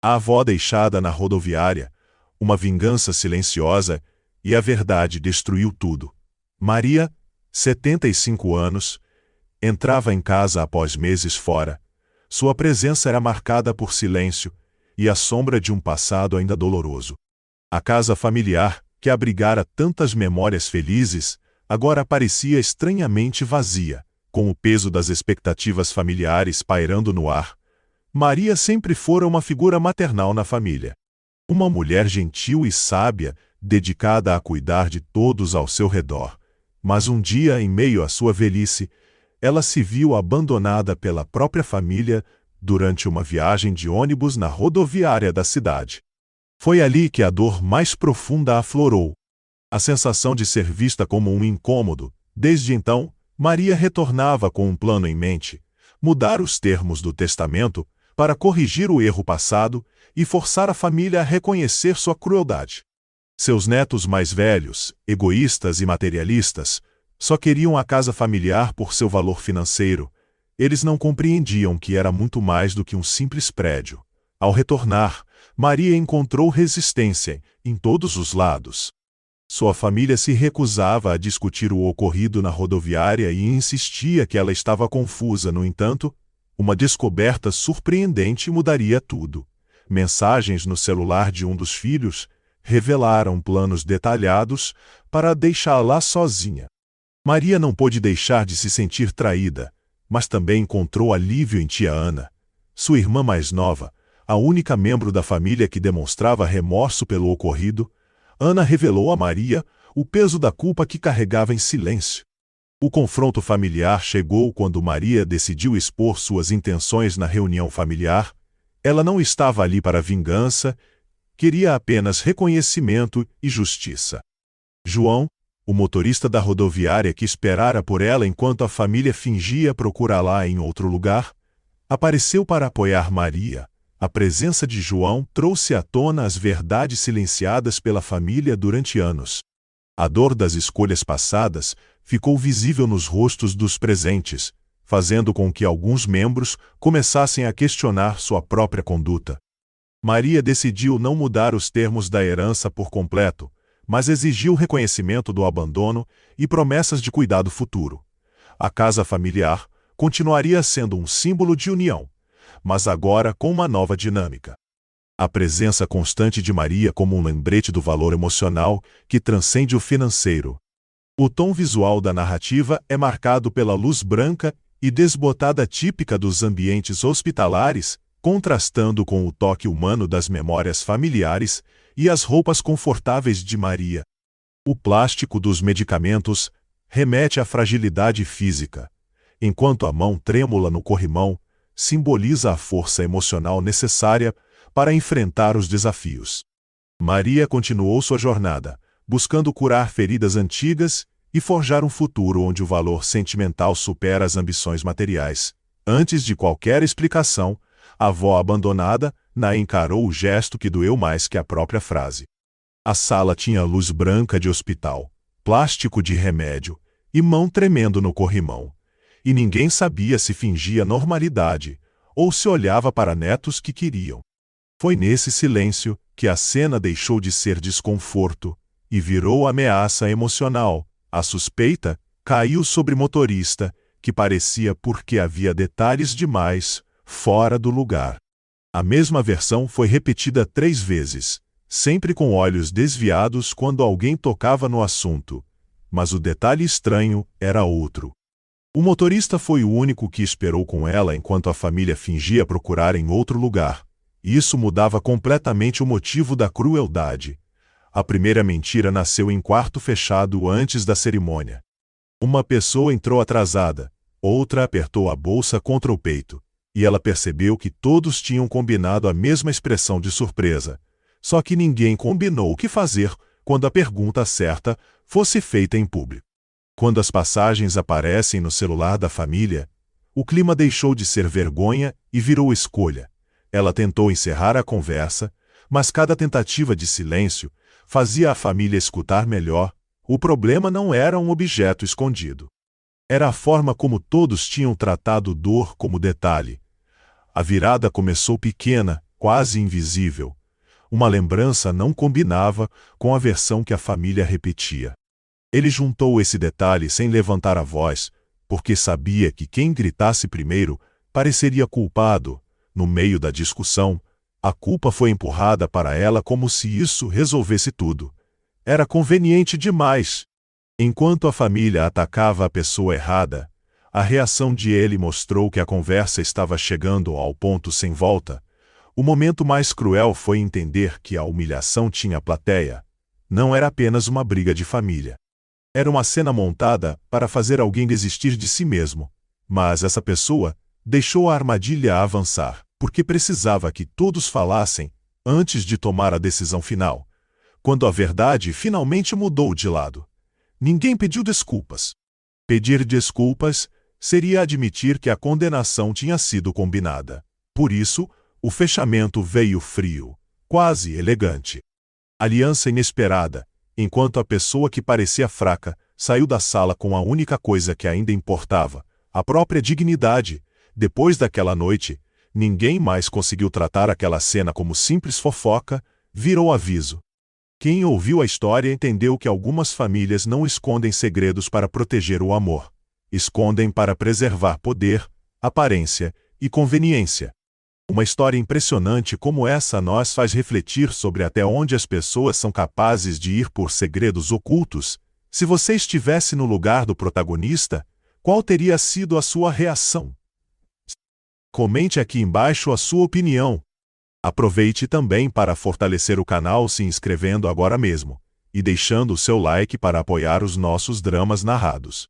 A avó deixada na rodoviária, uma vingança silenciosa, e a verdade destruiu tudo. Maria, 75 anos, entrava em casa após meses fora. Sua presença era marcada por silêncio e a sombra de um passado ainda doloroso. A casa familiar, que abrigara tantas memórias felizes, agora parecia estranhamente vazia, com o peso das expectativas familiares pairando no ar. Maria sempre fora uma figura maternal na família. Uma mulher gentil e sábia, dedicada a cuidar de todos ao seu redor. Mas um dia, em meio à sua velhice, ela se viu abandonada pela própria família durante uma viagem de ônibus na rodoviária da cidade. Foi ali que a dor mais profunda aflorou. A sensação de ser vista como um incômodo. Desde então, Maria retornava com um plano em mente: mudar os termos do testamento para corrigir o erro passado e forçar a família a reconhecer sua crueldade. Seus netos mais velhos, egoístas e materialistas, só queriam a casa familiar por seu valor financeiro. Eles não compreendiam que era muito mais do que um simples prédio. Ao retornar, Maria encontrou resistência em todos os lados. Sua família se recusava a discutir o ocorrido na rodoviária e insistia que ela estava confusa. No entanto, uma descoberta surpreendente mudaria tudo. Mensagens no celular de um dos filhos revelaram planos detalhados para deixá-la sozinha. Maria não pôde deixar de se sentir traída, mas também encontrou alívio em tia Ana, sua irmã mais nova, a única membro da família que demonstrava remorso pelo ocorrido. Ana revelou a Maria o peso da culpa que carregava em silêncio. O confronto familiar chegou quando Maria decidiu expor suas intenções na reunião familiar. Ela não estava ali para vingança, queria apenas reconhecimento e justiça. João, o motorista da rodoviária que esperara por ela enquanto a família fingia procurá-la em outro lugar, apareceu para apoiar Maria. A presença de João trouxe à tona as verdades silenciadas pela família durante anos. A dor das escolhas passadas ficou visível nos rostos dos presentes, fazendo com que alguns membros começassem a questionar sua própria conduta. Maria decidiu não mudar os termos da herança por completo, mas exigiu reconhecimento do abandono e promessas de cuidado futuro. A casa familiar continuaria sendo um símbolo de união, mas agora com uma nova dinâmica. A presença constante de Maria como um lembrete do valor emocional que transcende o financeiro. O tom visual da narrativa é marcado pela luz branca e desbotada típica dos ambientes hospitalares, contrastando com o toque humano das memórias familiares e as roupas confortáveis de Maria. O plástico dos medicamentos remete à fragilidade física, enquanto a mão trêmula no corrimão simboliza a força emocional necessária para enfrentar os desafios. Maria continuou sua jornada, buscando curar feridas antigas e forjar um futuro onde o valor sentimental supera as ambições materiais. Antes de qualquer explicação, a avó abandonada encarou o gesto que doeu mais que a própria frase. A sala tinha luz branca de hospital, plástico de remédio e mão tremendo no corrimão. E ninguém sabia se fingia normalidade ou se olhava para netos que queriam. Foi nesse silêncio que a cena deixou de ser desconforto e virou ameaça emocional. A suspeita caiu sobre o motorista, que parecia porque havia detalhes demais fora do lugar. A mesma versão foi repetida 3 vezes, sempre com olhos desviados quando alguém tocava no assunto. Mas o detalhe estranho era outro. O motorista foi o único que esperou com ela enquanto a família fingia procurar em outro lugar. Isso mudava completamente o motivo da crueldade. A primeira mentira nasceu em quarto fechado antes da cerimônia. Uma pessoa entrou atrasada, outra apertou a bolsa contra o peito, e ela percebeu que todos tinham combinado a mesma expressão de surpresa. Só que ninguém combinou o que fazer quando a pergunta certa fosse feita em público. Quando as passagens aparecem no celular da família, o clima deixou de ser vergonha e virou escolha. Ela tentou encerrar a conversa, mas cada tentativa de silêncio fazia a família escutar melhor. O problema não era um objeto escondido. Era a forma como todos tinham tratado dor como detalhe. A virada começou pequena, quase invisível. Uma lembrança não combinava com a versão que a família repetia. Ele juntou esse detalhe sem levantar a voz, porque sabia que quem gritasse primeiro pareceria culpado. No meio da discussão, a culpa foi empurrada para ela como se isso resolvesse tudo. Era conveniente demais. Enquanto a família atacava a pessoa errada, a reação de ele mostrou que a conversa estava chegando ao ponto sem volta. O momento mais cruel foi entender que a humilhação tinha plateia. Não era apenas uma briga de família. Era uma cena montada para fazer alguém desistir de si mesmo. Mas essa pessoa deixou a armadilha avançar, porque precisava que todos falassem antes de tomar a decisão final. Quando a verdade finalmente mudou de lado, ninguém pediu desculpas. Pedir desculpas seria admitir que a condenação tinha sido combinada. Por isso, o fechamento veio frio, quase elegante. Aliança inesperada, enquanto a pessoa que parecia fraca saiu da sala com a única coisa que ainda importava, a própria dignidade. Depois daquela noite, ninguém mais conseguiu tratar aquela cena como simples fofoca, virou aviso. Quem ouviu a história entendeu que algumas famílias não escondem segredos para proteger o amor. Escondem para preservar poder, aparência e conveniência. Uma história impressionante como essa nos faz refletir sobre até onde as pessoas são capazes de ir por segredos ocultos. Se você estivesse no lugar do protagonista, qual teria sido a sua reação? Comente aqui embaixo a sua opinião. Aproveite também para fortalecer o canal se inscrevendo agora mesmo e deixando o seu like para apoiar os nossos dramas narrados.